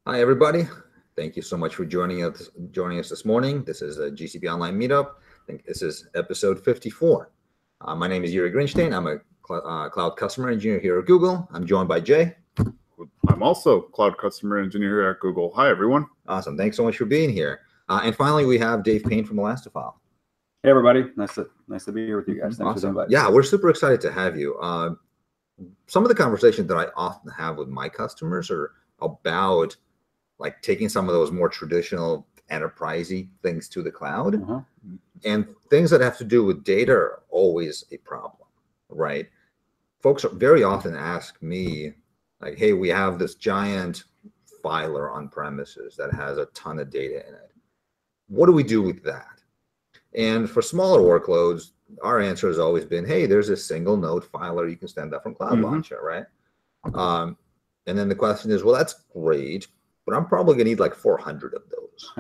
Hi, everybody. Thank you so much for joining us this morning. This is a GCP Online Meetup. I think this is episode 54. My name is Yuri Grinshteyn. I'm a cloud customer engineer here at Google. I'm joined by Jay. I'm also cloud customer engineer here at Google. Hi, everyone. Awesome. Thanks so much for being here. And finally, we have Dave Payne from Elastifile. Hey, everybody. Nice to be here with you guys. Thanks for the invite. Yeah, we're super excited to have you. Some of the conversations that I often have with my customers are about like taking some of those more traditional enterprisey things to the cloud, and things that have to do with data are always a problem, right? Folks very often ask me like, hey, we have this giant filer on premises that has a ton of data in it. What do we do with that? And for smaller workloads, our answer has always been, hey, there's a single node filer you can stand up from Cloud Launcher, right? And then the question is, well, that's great, but I'm probably gonna need like 400 of those.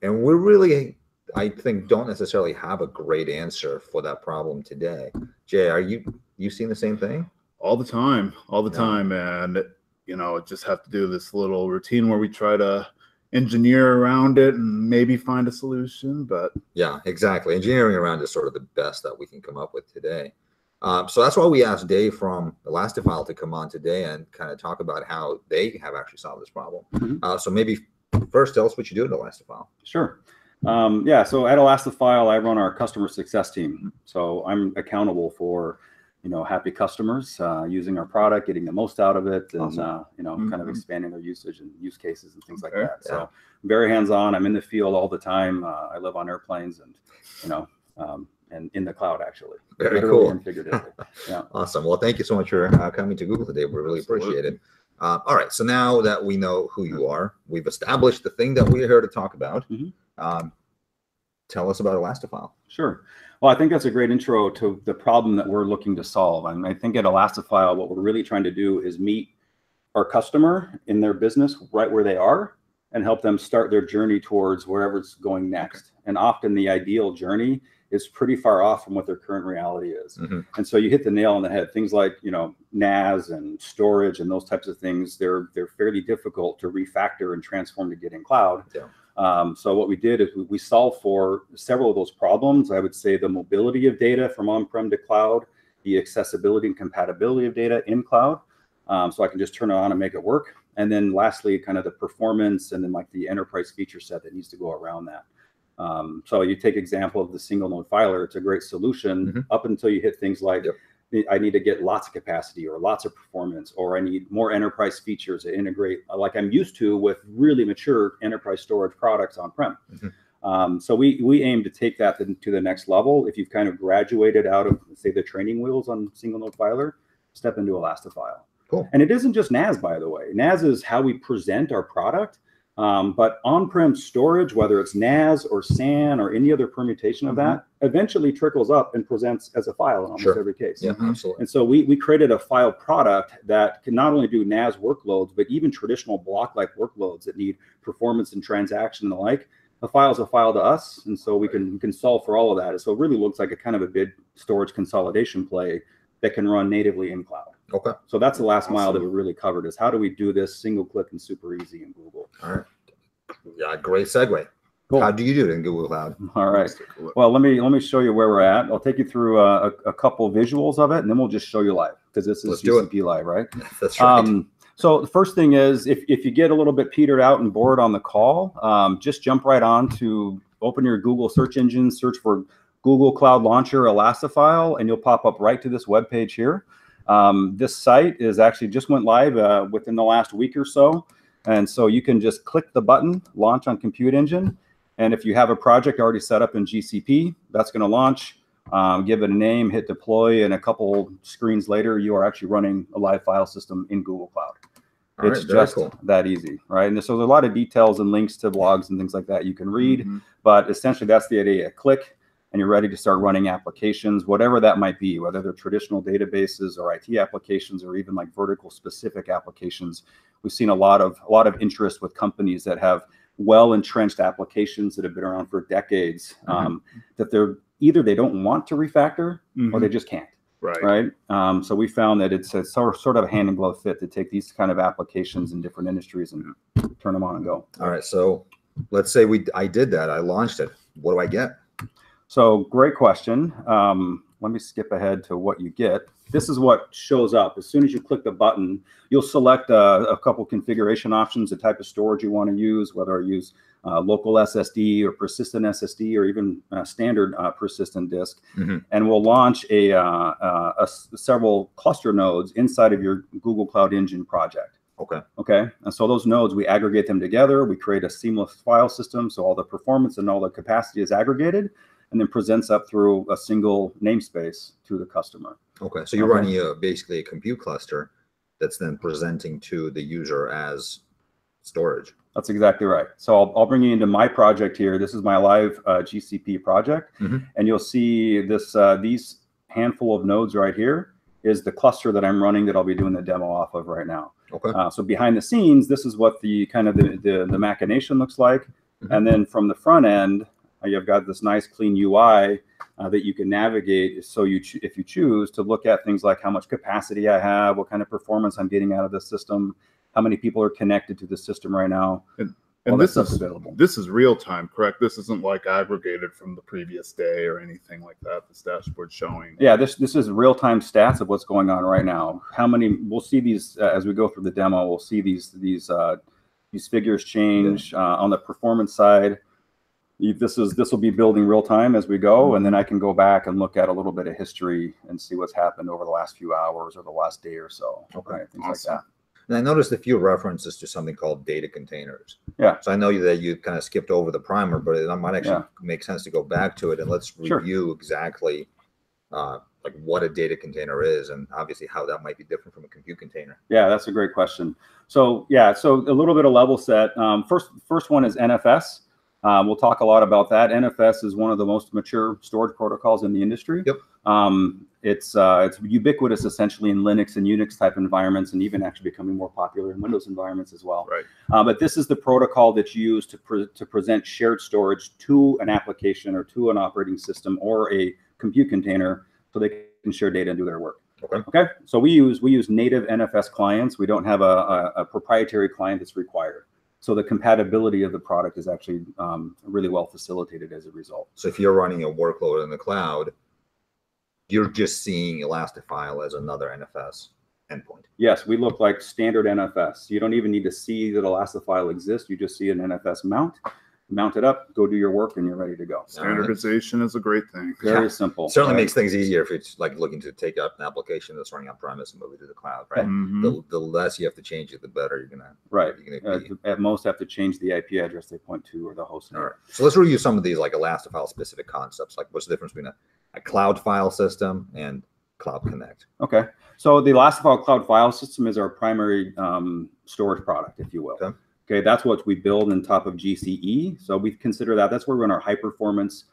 And we're really, I think, don't necessarily have a great answer for that problem today. Jay, are you seeing the same thing? All the time. And, you know, just have to do this little routine where we try to engineer around it and maybe find a solution, but. Yeah, exactly. Engineering around is sort of the best that we can come up with today. So that's why we asked Dave from Elastifile to come on today and kind of talk about how they have actually solved this problem. So maybe first tell us what you do at Elastifile. Sure. Yeah, so at Elastifile, I run our customer success team. So I'm accountable for, you know, happy customers using our product, getting the most out of it, and you know, kind of expanding their usage and use cases and things like that. So I'm very hands-on. I'm in the field all the time. I live on airplanes, and you know, and in the cloud, actually. Very cool. And figuratively. Yeah. Awesome. Well, thank you so much for coming to Google today. We really appreciate it. All right. So now that we know who you are, we've established the thing that we're here to talk about. Tell us about Elastifile. Sure. Well, I think that's a great intro to the problem that we're looking to solve. And I think at Elastifile, what we're really trying to do is meet our customer in their business right where they are and help them start their journey towards wherever it's going next. And often the ideal journey is pretty far off from what their current reality is. And so you hit the nail on the head. Things like, you know, NAS and storage and those types of things, they're fairly difficult to refactor and transform to get in cloud. So what we did is we solved for several of those problems. I would say the mobility of data from on-prem to cloud, the accessibility and compatibility of data in cloud. So I can just turn it on and make it work. And then lastly, kind of the performance and then like the enterprise feature set that needs to go around that. So you take example of the single node filer, it's a great solution up until you hit things like, I need to get lots of capacity or lots of performance, or I need more enterprise features that integrate like I'm used to with really mature enterprise storage products on-prem. So we aim to take that to the next level. If you've kind of graduated out of, say, the training wheels on single node filer, step into Elastifile. Cool. And it isn't just NAS, by the way. NAS is how we present our product. But on-prem storage, whether it's NAS or SAN or any other permutation of that, eventually trickles up and presents as a file in almost every case. Yeah, absolutely. And so we created a file product that can not only do NAS workloads, but even traditional block-like workloads that need performance and transaction and the like. A file is a file to us, and so we can solve for all of that. And so it really looks like a kind of a big storage consolidation play that can run natively in cloud. Okay. So that's the last mile that we really covered, is how do we do this single click and super easy in Google. All right. Yeah, great segue. Cool. How do you do it in Google Cloud? All right. Well, let me show you where we're at. I'll take you through a couple visuals of it, and then we'll just show you live, because this is GCP Live, right? That's right. So the first thing is, if you get a little bit petered out and bored on the call, just jump right on to open your Google search engine, search for Google Cloud Launcher Elastifile, and you'll pop up right to this web page here. This site is actually just went live within the last week or so. And so you can just click the button, launch on Compute Engine. And if you have a project already set up in GCP, that's going to launch, give it a name, hit deploy, and a couple screens later, you are actually running a live file system in Google Cloud. It's just that easy, right? And so there's a lot of details and links to blogs and things like that you can read. But essentially, that's the idea. Click, and you're ready to start running applications, whatever that might be, whether they're traditional databases or IT applications or even like vertical specific applications. We've seen a lot of interest with companies that have well-entrenched applications that have been around for decades, that they're either they don't want to refactor or they just can't. Right. So we found that it's a sort of a hand in glove fit to take these kind of applications in different industries and turn them on and go. All right. So let's say I did that. I launched it. What do I get? So great question. Let me skip ahead to what you get. This is what shows up. As soon as you click the button, you'll select a couple configuration options, the type of storage you want to use, whether you use local SSD or persistent SSD or even standard persistent disk. And we'll launch several cluster nodes inside of your Google Cloud Engine project. Okay. And so those nodes, we aggregate them together. We create a seamless file system. So all the performance and all the capacity is aggregated and then presents up through a single namespace to the customer. Okay. So you're running basically a compute cluster that's then presenting to the user as storage. That's exactly right. So I'll bring you into my project here. This is my live GCP project. And you'll see this these handful of nodes right here is the cluster that I'm running that I'll be doing the demo off of right now. So behind the scenes, this is what the kind of the machination looks like. And then from the front end, you've got this nice clean UI that you can navigate. So if you choose to look at things like how much capacity I have, what kind of performance I'm getting out of the system, how many people are connected to the system right now. And this is available. This is real time, correct? This isn't like aggregated from the previous day or anything like that. This dashboard showing. Yeah, this is real time stats of what's going on right now. How many? We'll see these as we go through the demo. We'll see these figures change on the performance side. This will be building real time as we go, and then I can go back and look at a little bit of history and see what's happened over the last few hours or the last day or so. Right, things like that. And I noticed a few references to something called data containers. Yeah. So I know that you kind of skipped over the primer, but it might actually make sense to go back to it and let's review exactly like what a data container is and obviously how that might be different from a compute container. Yeah, that's a great question. So so a little bit of level set. First one is NFS. We'll talk a lot about that. NFS is one of the most mature storage protocols in the industry. It's ubiquitous essentially in Linux and Unix type environments, and even actually becoming more popular in Windows environments as well. But this is the protocol that's used to present shared storage to an application or to an operating system or a compute container so they can share data and do their work. Okay. So we use native NFS clients. We don't have a proprietary client that's required. So the compatibility of the product is actually really well facilitated as a result. So if you're running a workload in the cloud, you're just seeing Elastifile as another NFS endpoint. Yes, we look like standard NFS. You don't even need to see that Elastifile exists. You just see an NFS mount it up, go do your work, and you're ready to go. Standardization is a great thing. Very simple. Certainly makes things easier if it's like looking to take up an application that's running on premise and move it to the cloud, right? The less you have to change it, the better you're gonna. At most, have to change the IP address they point to or the host name. All right. So let's review some of these like Elastifile specific concepts. Like what's the difference between a cloud file system and Cloud Connect? Okay. So the Elastifile Cloud File System is our primary storage product, if you will. Okay, that's what we build on top of GCE. So we consider that's where we run our high performance,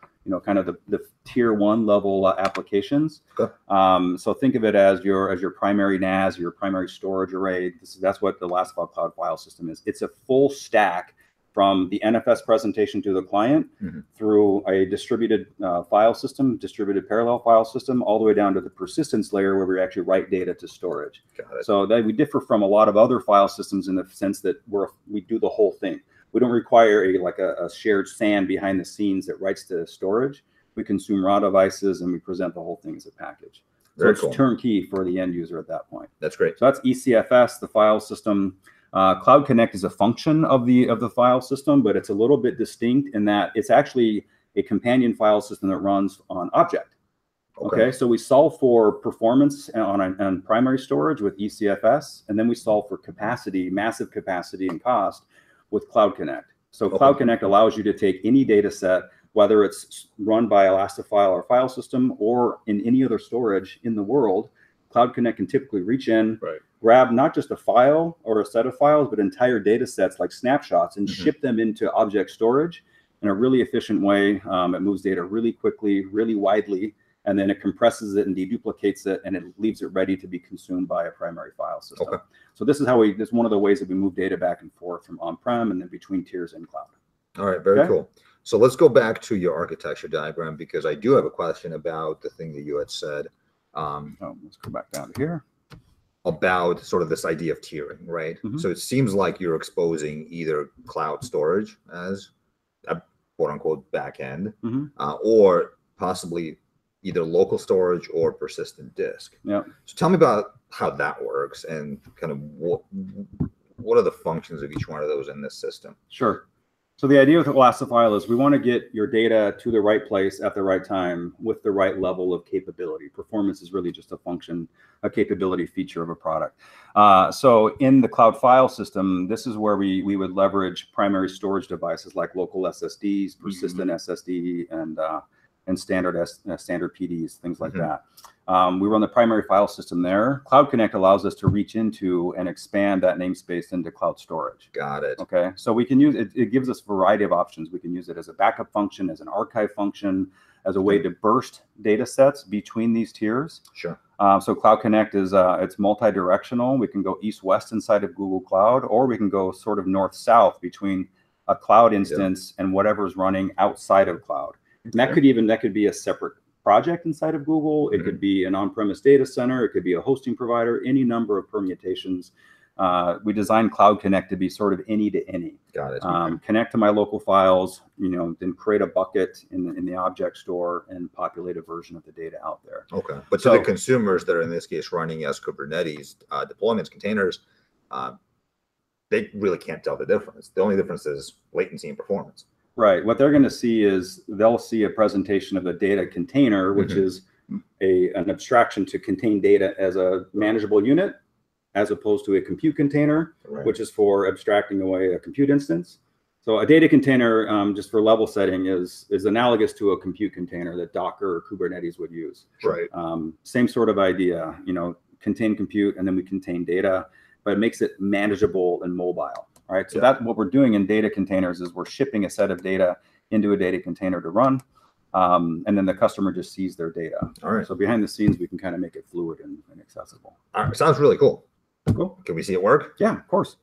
kind of the tier 1 level applications. So think of it as your primary NAS, your primary storage array. That's what the Elastifile Cloud File System is. It's a full stack from the NFS presentation to the client through a distributed file system, distributed parallel file system, all the way down to the persistence layer where we actually write data to storage. So that we differ from a lot of other file systems in the sense that we do the whole thing. We don't require a shared SAN behind the scenes that writes to storage. We consume raw devices and we present the whole thing as a package. So it's turnkey for the end user at that point. That's great. So that's ECFS, the file system. Cloud Connect is a function of the file system, but it's a little bit distinct in that it's actually a companion file system that runs on object. Okay, so we solve for performance on primary storage with ECFS, and then we solve for capacity, massive capacity and cost with Cloud Connect. So Cloud Connect allows you to take any data set, whether it's run by Elastifile or file system or in any other storage in the world. Cloud Connect can typically reach in, grab not just a file or a set of files, but entire data sets like snapshots and ship them into object storage in a really efficient way. It moves data really quickly, really widely, and then it compresses it and deduplicates it, and it leaves it ready to be consumed by a primary file system. So this is this is one of the ways that we move data back and forth from on-prem and then between tiers and cloud. All right, very cool. So let's go back to your architecture diagram because I do have a question about the thing that you had said. Let's go back down to here. About sort of this idea of tiering, right? So it seems like you're exposing either cloud storage as a quote unquote backend, or possibly either local storage or persistent disk. Yeah. So tell me about how that works and kind of what are the functions of each one of those in this system? Sure. So the idea with Elastifile is we want to get your data to the right place at the right time with the right level of capability. Performance is really just a function, a capability feature of a product. So in the cloud file system, this is where we would leverage primary storage devices like local SSDs, persistent SSD, and standard PDs, things like that. We run the primary file system there. Cloud Connect allows us to reach into and expand that namespace into cloud storage. Got it. Okay, so we can use it. It gives us a variety of options. We can use it as a backup function, as an archive function, as a way to burst data sets between these tiers. Sure. So Cloud Connect is it's multi-directional. We can go east-west inside of Google Cloud, or we can go sort of north-south between a cloud instance and whatever's running outside of cloud. And that could be a separate project inside of Google. It could be an on-premise data center. It could be a hosting provider, any number of permutations. We designed Cloud Connect to be sort of any to any. Got it. Connect to my local files, then create a bucket in the object store and populate a version of the data out there. Okay. But so, to the consumers that are in this case running as Kubernetes deployments, containers, they really can't tell the difference. The only difference is latency and performance. Right. What they're going to see is they'll see a presentation of a data container, which is an abstraction to contain data as a manageable unit, as opposed to a compute container, which is for abstracting away a compute instance. So a data container, just for level setting, is analogous to a compute container that Docker or Kubernetes would use. Right. Same sort of idea, contain compute and then we contain data, but it makes it manageable and mobile. Right. So that's what we're doing in data containers is we're shipping a set of data into a data container to run. And then the customer just sees their data. All right. So behind the scenes, we can kind of make it fluid and accessible. All right. Sounds really cool. Cool. Can we see it work? Yeah, of course.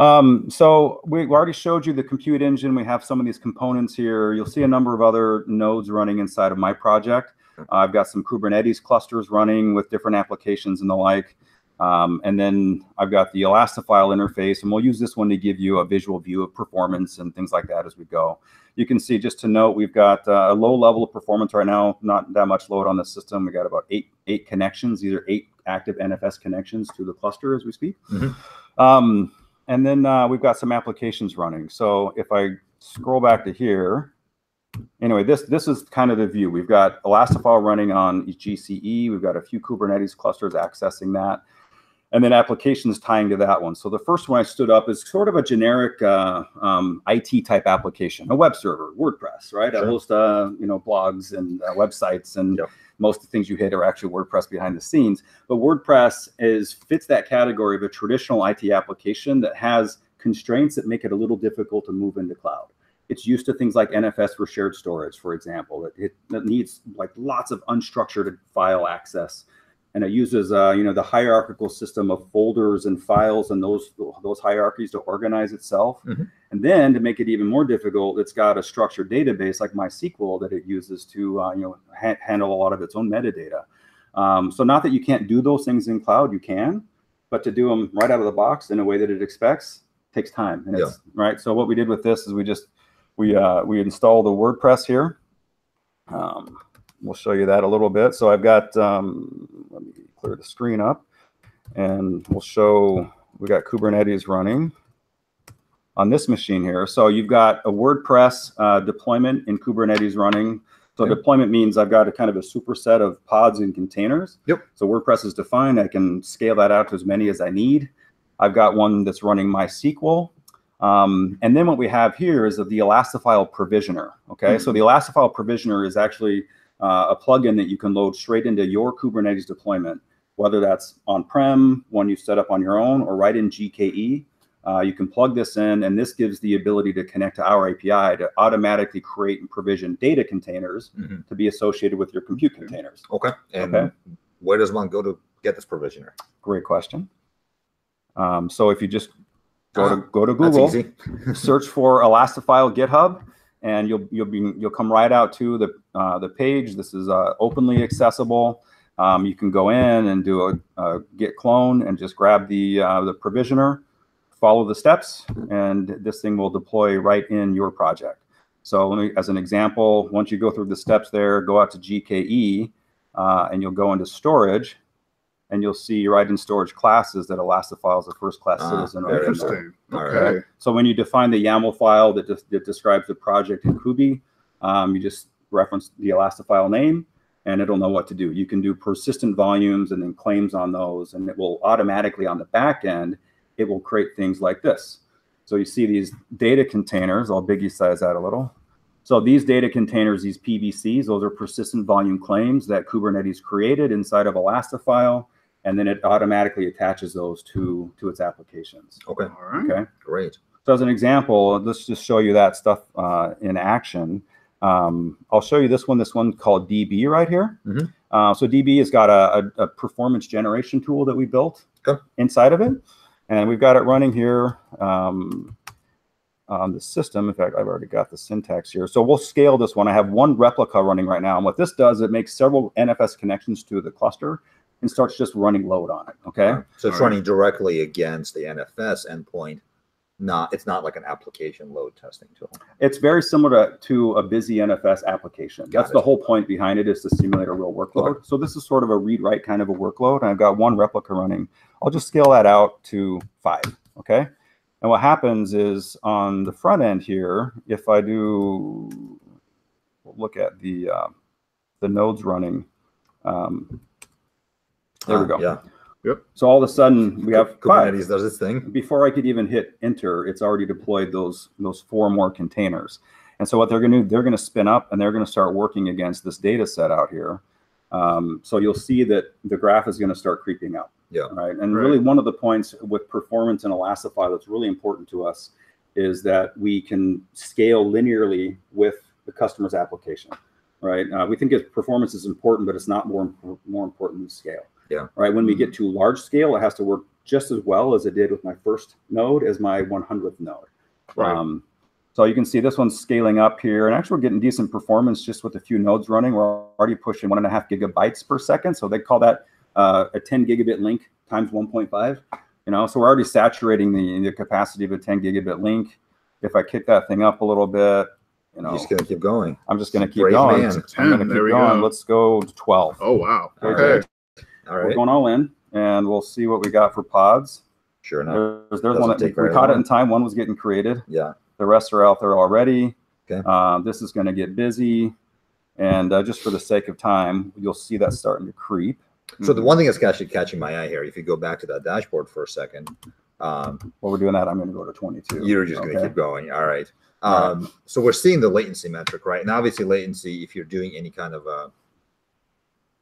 So we already showed you the compute engine. We have some of these components here. You'll see a number of other nodes running inside of my project. I've got some Kubernetes clusters running with different applications and the like. And then I've got the Elastifile interface, and we'll use this one to give you a visual view of performance and things like that as we go. You can see, just to note, we've got a low level of performance right now, not that much load on the system. We got about eight connections. These are 8 active NFS connections to the cluster as we speak. And then we've got some applications running. So if I scroll back to here, anyway, this is kind of the view. We've got Elastifile running on GCE. We've got a few Kubernetes clusters accessing that, and then applications tying to that one. So the first one I stood up is sort of a generic IT type application, a web server, WordPress, right? Sure. I host blogs and websites, and most of the things you hit are actually WordPress behind the scenes. But WordPress fits that category of a traditional IT application that has constraints that make it a little difficult to move into cloud. It's used to things like NFS for shared storage, for example. It needs like lots of unstructured file access, and it uses the hierarchical system of folders and files and those hierarchies to organize itself. And then to make it even more difficult, it's got a structured database like MySQL that it uses to handle a lot of its own metadata. So not that you can't do those things in cloud, you can, but to do them right out of the box in a way that it expects takes time. And it's right. So what we did with this is we install the WordPress here. We'll show you that a little bit. So I've got, let me clear the screen up, and we'll show, we got Kubernetes running on this machine here. So you've got a WordPress deployment in Kubernetes running. So deployment means I've got a kind of a superset of pods and containers. So WordPress is defined. I can scale that out to as many as I need. I've got one that's running MySQL. And then what we have here is the Elastifile provisioner. Okay, so the Elastifile provisioner is actually a plugin that you can load straight into your Kubernetes deployment, whether that's on-prem, one you set up on your own, or right in GKE. You can plug this in, and this gives the ability to connect to our API to automatically create and provision data containers to be associated with your compute containers. Okay. And where does one go to get this provisioner? Great question. So if you just go to Google, search for Elastifile GitHub, and you'll come right out to the page. This is openly accessible. You can go in and do a git clone and just grab the provisioner, follow the steps, and this thing will deploy right in your project. So let me, as an example, once you go through the steps there, go out to GKE, and you'll go into storage, and you'll see right in storage classes that Elastifile is a first-class citizen. Right. Interesting. Okay. So when you define the YAML file that describes the project in Kubi, you just reference the Elastifile name, and it'll know what to do. You can do persistent volumes and then claims on those, and it will automatically on the back end, it will create things like this. So you see these data containers. I'll biggie size that a little. So these data containers, these PVCs, those are persistent volume claims that Kubernetes created inside of Elastifile, and then it automatically attaches those to its applications. Okay. All right. Okay. Great. So as an example, let's just show you that stuff in action. I'll show you this one called DB right here. Mm-hmm. So DB has got a performance generation tool that we built inside of it. And we've got it running here on the system. In fact, I've already got the syntax here. So we'll scale this one. I have one replica running right now. And what this does, it makes several NFS connections to the cluster and starts just running load on it, okay? So it's running directly against the NFS endpoint. It's not like an application load testing tool. It's very similar to a busy NFS application. That's the whole point behind it, is to simulate a real workload. So this is sort of a read-write kind of a workload, and I've got one replica running. I'll just scale that out to 5, okay? And what happens is on the front end here, if I do look at the nodes running, there we go. Yeah. Yep. So all of a sudden we have Kubernetes does its thing. Before I could even hit enter, it's already deployed those 4 more containers. And so what they're going to do, they're going to spin up and they're going to start working against this data set out here. So you'll see that the graph is going to start creeping up. Yeah. Right. And really one of the points with performance in Elastifile that's really important to us is that we can scale linearly with the customer's application. Right. We think performance is important, but it's not more important than scale. Yeah. Right. When we get to large scale, it has to work just as well as it did with my first node as my 100th node. Right. So you can see this one's scaling up here, and actually we're getting decent performance just with a few nodes running. We're already pushing 1.5 gigabytes per second. So they call that a 10 gigabit link times 1.5. You know, so we're already saturating the capacity of a 10 gigabit link. If I kick that thing up a little bit, you know, You're just gonna keep going. I'm just gonna keep Brave going. man. I'm gonna keep going. Let's go to 12. Oh wow. Okay. All We're right. going all in, and we'll see what we got for pods. Sure enough. There's one that we caught it in time. One was getting created. Yeah. The rest are out there already. Okay. This is going to get busy, and just for the sake of time, you'll see that starting to creep. So the one thing that's actually catching my eye here, if you go back to that dashboard for a second, While we're doing that, I'm going to go to 22. you're just going to keep going. All right. So we're seeing the latency metric, right? And obviously latency, if you're doing any kind of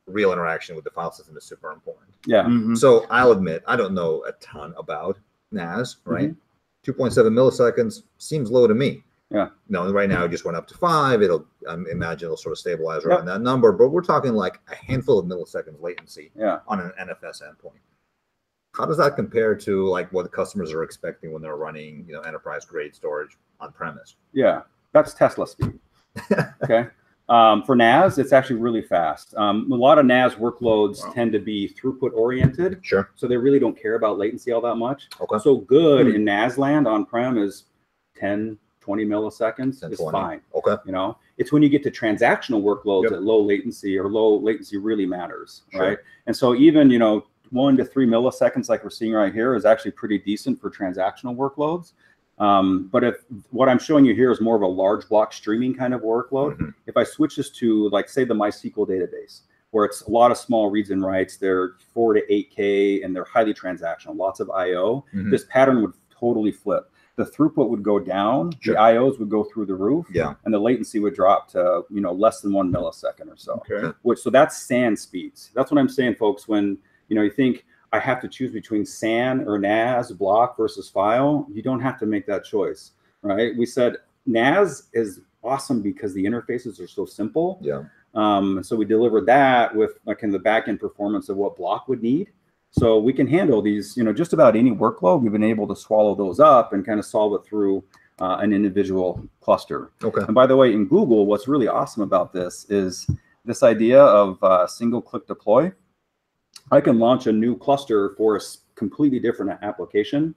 real interaction with the file system, is super important. Yeah. Mhm. So I'll admit, I don't know a ton about NAS, right? 2.7 milliseconds seems low to me. Yeah. No, right now it just went up to 5. It'll, imagine it'll sort of stabilize around that number, but we're talking like a handful of milliseconds latency on an NFS endpoint. How does that compare to like what the customers are expecting when they're running, enterprise grade storage on premise? Yeah, that's Tesla speed. Okay. For NAS, it's actually really fast. A lot of NAS workloads tend to be throughput oriented. Sure. So they really don't care about latency all that much. Okay. So good in NAS land on-prem is 10, 20 milliseconds 10, is 20. fine. Okay. It's when you get to transactional workloads at low latency really matters, right? And so even, 1 to 3 milliseconds like we're seeing right here is actually pretty decent for transactional workloads. But if what I'm showing you here is more of a large block streaming kind of workload, if I switch this to like, say, the MySQL database, where it's a lot of small reads and writes, they're 4 to 8K and they're highly transactional, lots of IO, this pattern would totally flip. The throughput would go down, the IOs would go through the roof, and the latency would drop to, less than 1 millisecond or so. Okay. So that's SAN speeds. That's what I'm saying, folks, when, you think I have to choose between SAN or NAS, block versus file, you don't have to make that choice, right? We said NAS is awesome because the interfaces are so simple. Yeah. So we delivered that with like in the back-end performance of what block would need. So we can handle these, just about any workload. We've been able to swallow those up and kind of solve it through an individual cluster. Okay. And by the way, in Google, what's really awesome about this is this idea of single click deploy. I can launch a new cluster for a completely different application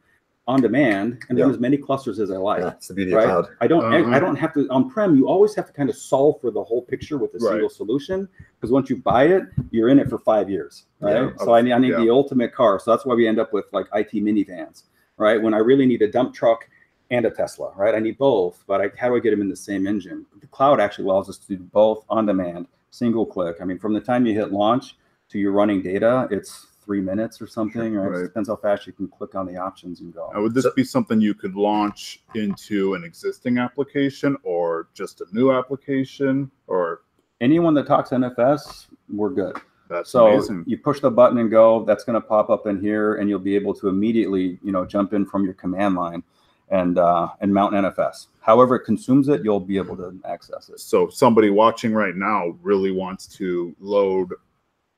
on demand and run as many clusters as I like. That's the beauty of cloud. I don't have to, on-prem, you always have to kind of solve for the whole picture with a single solution, because once you buy it, you're in it for 5 years, right? So I need the ultimate car. So that's why we end up with like IT minivans, right? When I really need a dump truck and a Tesla, right? I need both, but how do I get them in the same engine? The cloud actually allows us to do both on demand, single click. I mean, from the time you hit launch to you're running data, it's 3 minutes or something, right? It depends how fast you can click on the options and go. Now, would this be something you could launch into an existing application or just a new application, or? Anyone that talks NFS, we're good. That's so amazing. You push the button and go, that's going to pop up in here, and you'll be able to immediately, jump in from your command line and mount NFS. However it consumes it, you'll be able to access it. So somebody watching right now really wants to load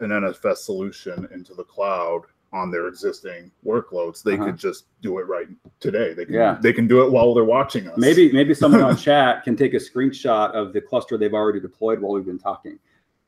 an NFS solution into the cloud on their existing workloads. They could just do it right today. They can do it while they're watching us. Maybe someone on chat can take a screenshot of the cluster they've already deployed while we've been talking.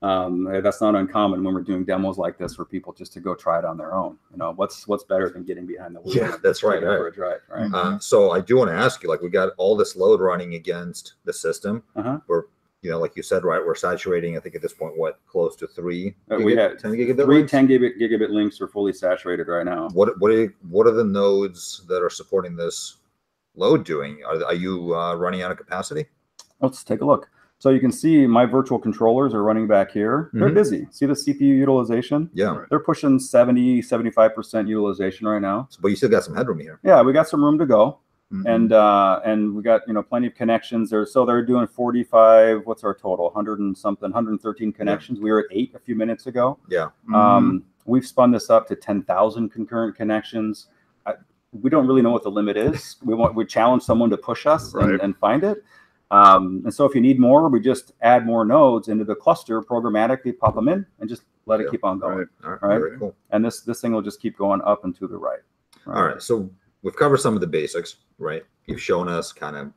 That's not uncommon when we're doing demos like this for people just to go try it on their own. What's better than getting behind the wheel? Yeah, that's right. For a drive, right? So I do want to ask you, like, we got all this load running against the system. We're, like you said, right, we're saturating, I think at this point, close to 3 we have 10 gigabit 3 links? 10 gigabit links are fully saturated right now. What are the nodes that are supporting this load doing? Are you running out of capacity? Let's take a look. So you can see my virtual controllers are running back here. They're busy. See the CPU utilization? Yeah. They're pushing 70-75% utilization right now. But you still got some headroom here. Yeah, we got some room to go. And we got plenty of connections there. So they're doing 45. What's our total? 100 and something, 113 connections. We were at 8 a few minutes ago. Yeah. We've spun this up to 10,000 concurrent connections. We don't really know what the limit is. We challenge someone to push us and find it. And so if you need more, we just add more nodes into the cluster, programmatically pop them in, and just let it keep on going. All right. Very cool. And this thing will just keep going up and to the right. All right. So we've covered some of the basics, right? You've shown us kind of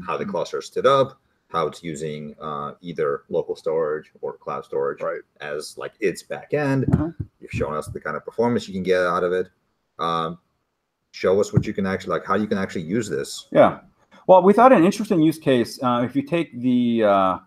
how the cluster is stood up, how it's using either local storage or cloud storage as like its back end. You've shown us the kind of performance you can get out of it. Show us what you can actually, like, how you can actually use this. Yeah. Well, we thought an interesting use case, if you take the,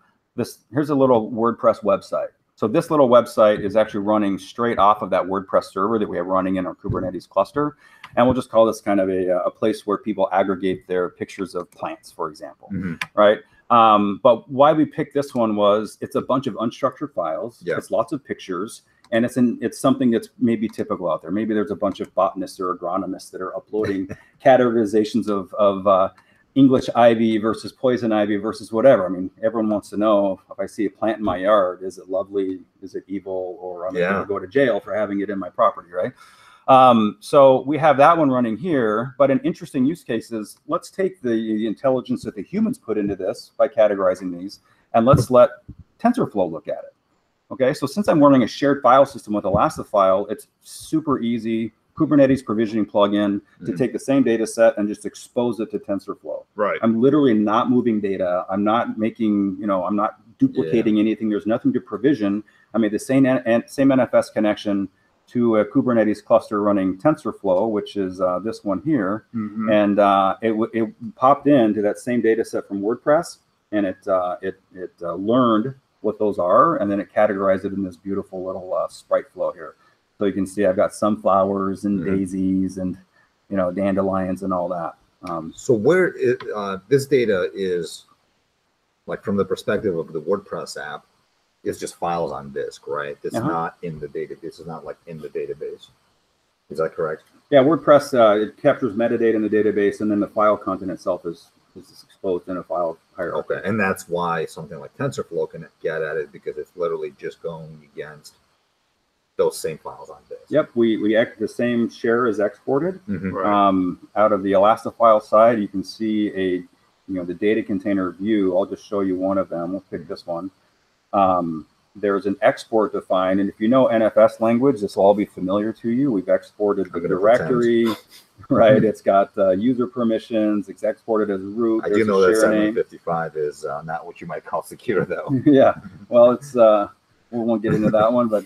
here's a little WordPress website. So this little website is actually running straight off of that WordPress server that we have running in our Kubernetes cluster. And we'll just call this kind of a place where people aggregate their pictures of plants, for example, right? But why we picked this one was it's a bunch of unstructured files. It's lots of pictures. And it's something that's maybe typical out there. Maybe there's a bunch of botanists or agronomists that are uploading categorizations of English ivy versus poison ivy versus whatever. I mean, everyone wants to know, if I see a plant in my yard, is it lovely? Is it evil? Or I'm going to go to jail for having it in my property, right? So we have that one running here. But an interesting use case is, let's take the intelligence that the humans put into this by categorizing these, and let's let TensorFlow look at it. Okay, so since I'm running a shared file system with Elastifile, it's super easy Kubernetes provisioning plugin to take the same data set and just expose it to TensorFlow. Right. I'm literally not moving data. I'm not making, I'm not duplicating anything. There's nothing to provision. I made the same NFS connection to a Kubernetes cluster running TensorFlow, which is this one here. And it popped into that same data set from WordPress, and it learned what those are, and then it categorized it in this beautiful little sprite flow here. So you can see I've got sunflowers and daisies and dandelions and all that. So where this data is, like, from the perspective of the WordPress app, is just files on disk, right? It's not in the database. It's not like in the database. Is that correct? Yeah, WordPress it captures metadata in the database, and then the file content itself is exposed in a file hierarchy. Okay, and that's why something like TensorFlow can get at it, because it's literally just going against those same files on disk. Yep, the same share is exported. Out of the Elastifile side, you can see the data container view. I'll just show you one of them. We'll pick this one. There's an export defined, and if you know NFS language, this will all be familiar to you. We've exported the directory, right? It's got user permissions. It's exported as root. I do know that 755 is not what you might call secure, though. Yeah, well, we won't get into that one, but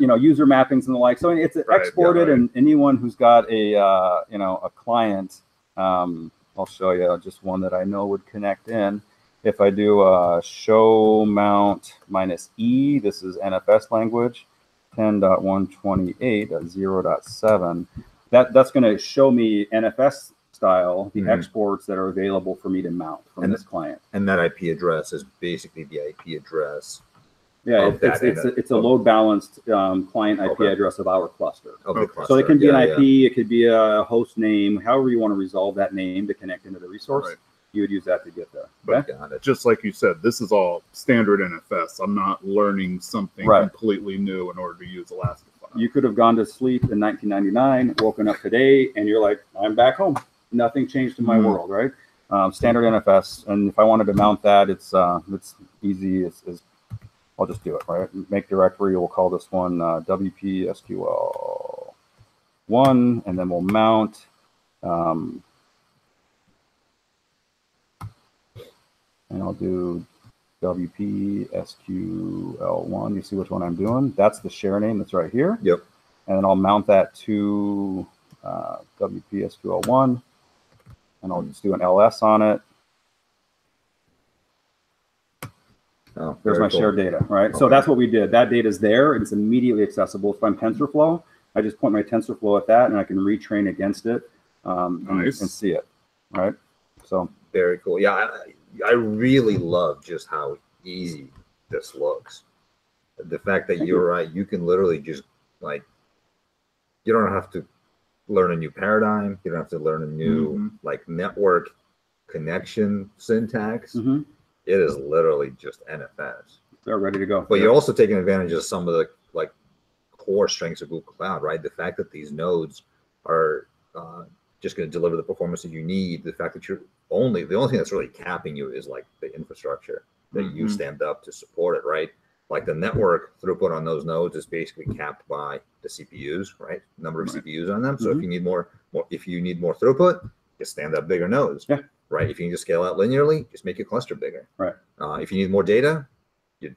you know, user mappings and the like. So it's exported, and anyone who's got a you know, a client, I'll show you just one that I know would connect in. If I do show mount -e, this is NFS language, 10.128.0.7. That's going to show me NFS style, the exports that are available for me to mount from this client. And that IP address is basically the IP address. Yeah, it's a load balanced client IP address of our cluster. So it can be an IP, it could be a host name, however you want to resolve that name to connect into the resource. Right. You would use that to get there. But just like you said, this is all standard NFS. I'm not learning something completely new in order to use Elastifile. You could have gone to sleep in 1999, woken up today, and you're like, I'm back home. Nothing changed in my world, right? Standard NFS. And if I wanted to mount that, it's easy. I'll just do it, right? Make directory. We'll call this one WP SQL1, and then we'll mount. And I'll do WP SQL1. You see which one I'm doing? That's the share name that's right here. Yep. And then I'll mount that to WP SQL1, and I'll just do an LS on it. Oh, there's my shared data, right? Okay. So that's what we did. That data is there, and it's immediately accessible. If I'm TensorFlow, I just point my TensorFlow at that, and I can retrain against it and see it, right? So very cool. Yeah, I really love just how easy this looks. The fact that you're right, you can literally just like, you don't have to learn a new paradigm. You don't have to learn a new like network connection syntax. It is literally just NFS. They're ready to go. But you're also taking advantage of some of the like core strengths of Google Cloud, right? The fact that these nodes are just going to deliver the performance that you need. The fact that the only thing that's really capping you is like the infrastructure that you stand up to support it, right? Like the network throughput on those nodes is basically capped by the CPUs, right? Number of CPUs on them. So if you need more throughput, just stand up bigger nodes. Yeah. Right. If you need to scale out linearly, just make your cluster bigger. Right. If you need more data, your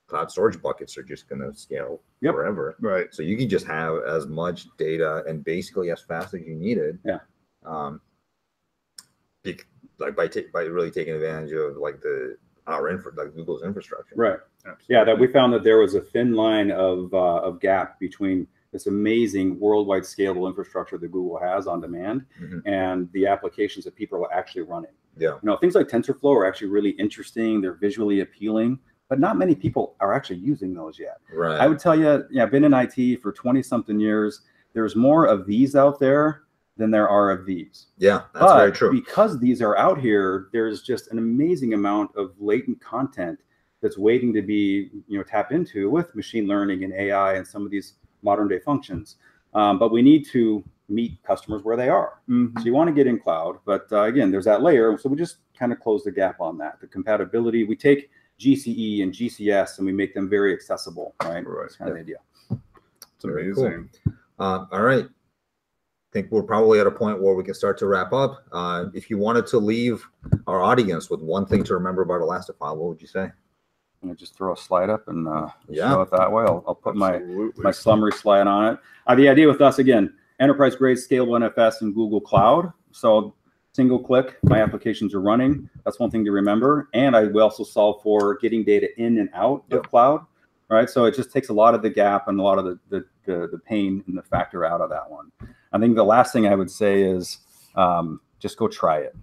cloud storage buckets are just going to scale forever. Right. So you can just have as much data and basically as fast as you need it. Yeah. Like by really taking advantage of like like Google's infrastructure. Right. Absolutely. Yeah. That we found that there was a thin line of gap between this amazing worldwide scalable infrastructure that Google has on demand and the applications that people are actually running. Yeah. You know, things like TensorFlow are actually really interesting. They're visually appealing, but not many people are actually using those yet. Right. I would tell you, I've been in IT for 20 something years. There's more of these out there than there are of these. Yeah, that's very true. Because these are out here, there's just an amazing amount of latent content that's waiting to be, tapped into with machine learning and AI and some of these modern day functions. But we need to meet customers where they are. So you want to get in cloud, but again, there's that layer. So we just kind of close the gap on that. The compatibility, we take GCE and GCS and we make them very accessible, right? That's kind of the idea. It's amazing. Cool. All right. I think we're probably at a point where we can start to wrap up. If you wanted to leave our audience with one thing to remember about Elastifile, what would you say? Just throw a slide up and show it that way. I'll put my summary slide on it. The idea with us, again, enterprise grade scalable NFS in Google Cloud. So single click, my applications are running. That's one thing to remember. And I will also solve for getting data in and out of cloud, right? So it just takes a lot of the gap and a lot of the pain and the factor out of that one. I think the last thing I would say is just go try it.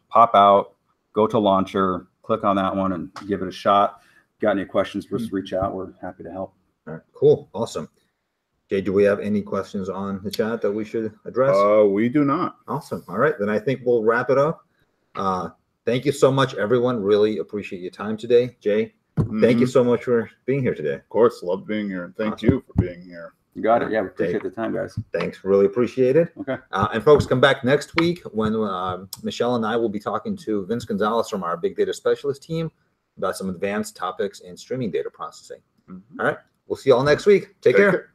Pop out, go to launcher, click on that one and give it a shot. Got any questions, just reach out. We're happy to help. All right, cool. Awesome. Jay, do we have any questions on the chat that we should address? We do not. Awesome. All right, then I think we'll wrap it up. Thank you so much, everyone. Really appreciate your time today. Jay, thank you so much for being here today. Of course, love being here. And thank you for being here. You got it. Yeah, we appreciate the time, guys. Thanks. Really appreciate it. Okay. And folks, come back next week when Michelle and I will be talking to Vince Gonzalez from our big data specialist team about some advanced topics in streaming data processing. All right. We'll see you all next week. Take care.